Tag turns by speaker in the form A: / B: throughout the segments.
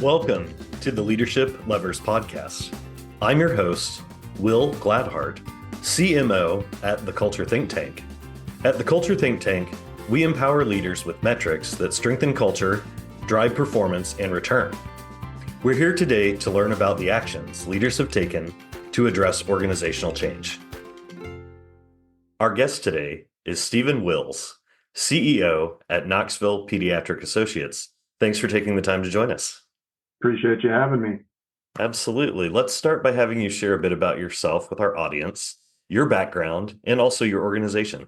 A: Welcome to the Leadership Lovers Podcast. I'm your host, Will Gladhart, CMO at the Culture Think Tank. At the Culture Think Tank, we empower leaders with metrics that strengthen culture, drive performance, and return. We're here today to learn about the actions leaders have taken to address organizational change. Our guest today is Stephen Wills, CEO at Knoxville Pediatric Associates. Thanks for taking the time to join us.
B: Appreciate you having me.
A: Absolutely. Let's start by having you share a bit about yourself with our audience, your background, and also your organization.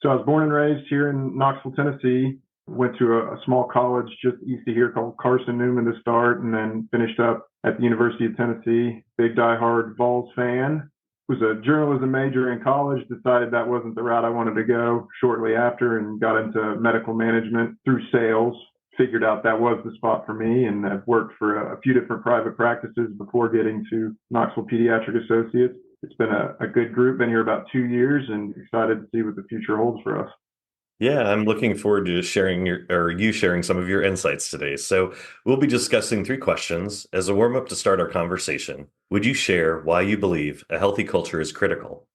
B: So I was born and raised here in Knoxville, Tennessee. Went to a small college just east of here called Carson Newman to start, and then finished up at the University of Tennessee. Big diehard Vols fan. Was a journalism major in college, decided that wasn't the route I wanted to go shortly after, and got into medical management through sales. Figured out that was the spot for me, and I've worked for a few different private practices before getting to Knoxville Pediatric Associates. It's been a good group, been here about 2 years, and excited to see what the future holds for us.
A: Yeah, I'm looking forward to you sharing some of your insights today. So we'll be discussing 3 questions as a warm-up to start our conversation. Would you share why you believe a healthy culture is critical?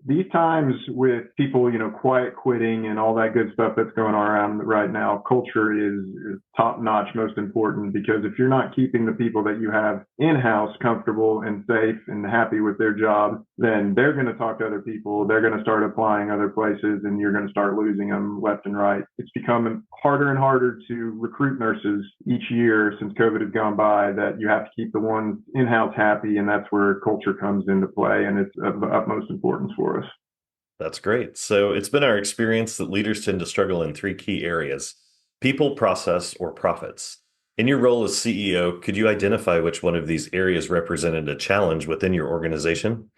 B: These times with people, quiet quitting and all that good stuff that's going on around right now, culture is top notch, most important, because if you're not keeping the people that you have in-house comfortable and safe and happy with their job, then they're going to talk to other people. They're going to start applying other places, and you're going to start losing them left and right. It's becoming harder and harder to recruit nurses each year since COVID has gone by, that you have to keep the ones in-house happy. And that's where culture comes into play. And it's of the utmost importance for us.
A: That's great. So it's been our experience that leaders tend to struggle in 3 key areas: people, process, or profits. In your role as CEO, could you identify which one of these areas represented a challenge within your organization?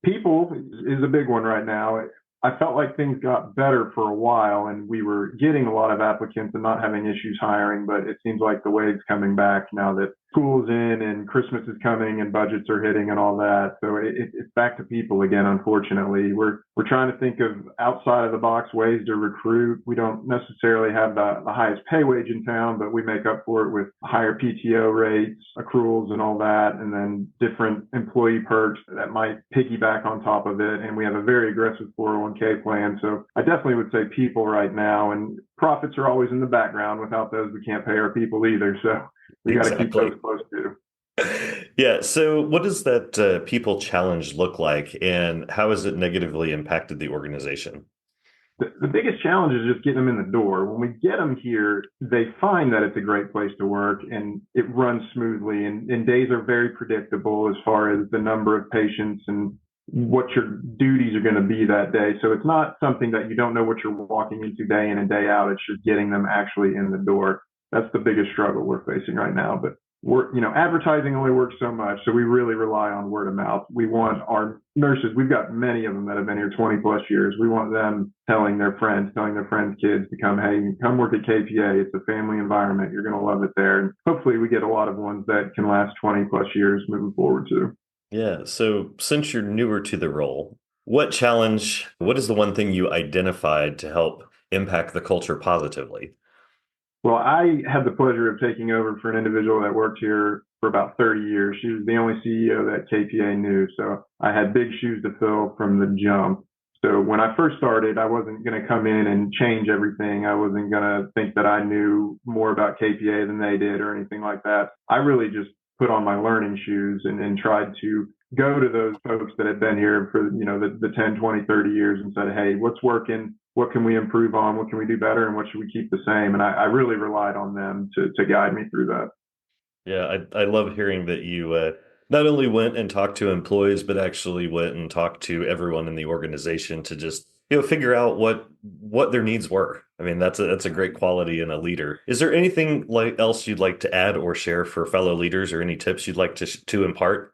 B: People is a big one right now. I felt like things got better for a while, and we were getting a lot of applicants and not having issues hiring, but it seems like the wave's coming back now that school's in and Christmas is coming and budgets are hitting and all that. So it's back to people again, unfortunately. We're trying to think of outside of the box ways to recruit. We don't necessarily have the highest pay wage in town, but we make up for it with higher PTO rates, accruals, and all that, and then different employee perks that might piggyback on top of it. And we have a very aggressive 401k plan. So I definitely would say people right now, and profits are always in the background. Without those, we can't pay our people either. So we got to keep those close too.
A: Yeah. So what does that people challenge look like, and how has it negatively impacted the organization?
B: The biggest challenge is just getting them in the door. When we get them here, they find that it's a great place to work and it runs smoothly, and days are very predictable as far as the number of patients and what your duties are going to be that day. So it's not something that you don't know what you're walking into day in and day out. It's just getting them actually in the door. That's the biggest struggle we're facing right now. But advertising only works so much. So we really rely on word of mouth. We want our nurses, we've got many of them that have been here 20 plus years. We want them telling their friends' kids to come work at KPA. It's a family environment. You're going to love it there. And hopefully we get a lot of ones that can last 20 plus years moving forward too.
A: Yeah. So since you're newer to the role, what is the one thing you identified to help impact the culture positively?
B: Well, I had the pleasure of taking over for an individual that worked here for about 30 years. She was the only CEO that KPA knew. So I had big shoes to fill from the jump. So when I first started, I wasn't going to come in and change everything. I wasn't going to think that I knew more about KPA than they did or anything like that. I really just put on my learning shoes and tried to go to those folks that had been here for, the 10, 20, 30 years and said, hey, what's working? What can we improve on? What can we do better? And what should we keep the same? And I really relied on them to guide me through that.
A: Yeah, I love hearing that you not only went and talked to employees, but actually went and talked to everyone in the organization to just figure out what their needs were. I mean, that's a great quality in a leader. Is there anything else you'd like to add or share for fellow leaders, or any tips you'd like to impart?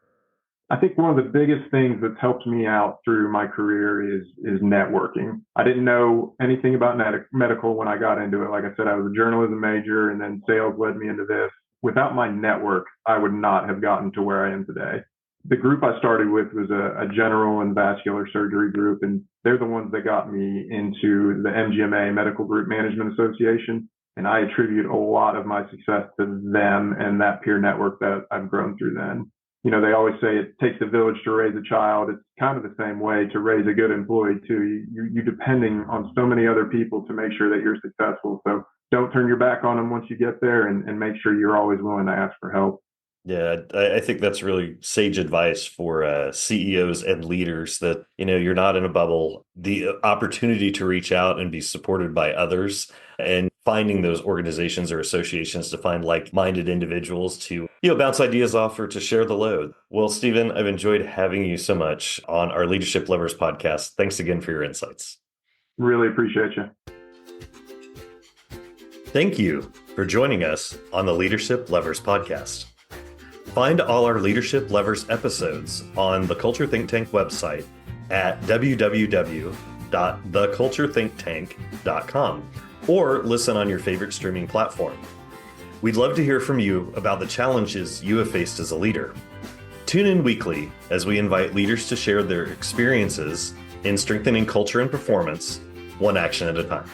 B: I think one of the biggest things that's helped me out through my career is networking. I didn't know anything about medical when I got into it. Like I said, I was a journalism major, and then sales led me into this. Without my network, I would not have gotten to where I am today. The group I started with was a general and vascular surgery group, and they're the ones that got me into the MGMA, Medical Group Management Association. And I attribute a lot of my success to them and that peer network that I've grown through then. They always say it takes a village to raise a child. It's kind of the same way to raise a good employee too. You're depending on so many other people to make sure that you're successful. So don't turn your back on them once you get there, and make sure you're always willing to ask for help.
A: Yeah, I think that's really sage advice for CEOs and leaders that, you're not in a bubble. The opportunity to reach out and be supported by others and finding those organizations or associations to find like-minded individuals to, bounce ideas off or to share the load. Well, Stephen, I've enjoyed having you so much on our Leadership Lovers podcast. Thanks again for your insights.
B: Really appreciate you.
A: Thank you for joining us on the Leadership Lovers podcast. Find all our Leadership Lovers episodes on the Culture Think Tank website at www.theculturethinktank.com or listen on your favorite streaming platform. We'd love to hear from you about the challenges you have faced as a leader. Tune in weekly as we invite leaders to share their experiences in strengthening culture and performance, one action at a time.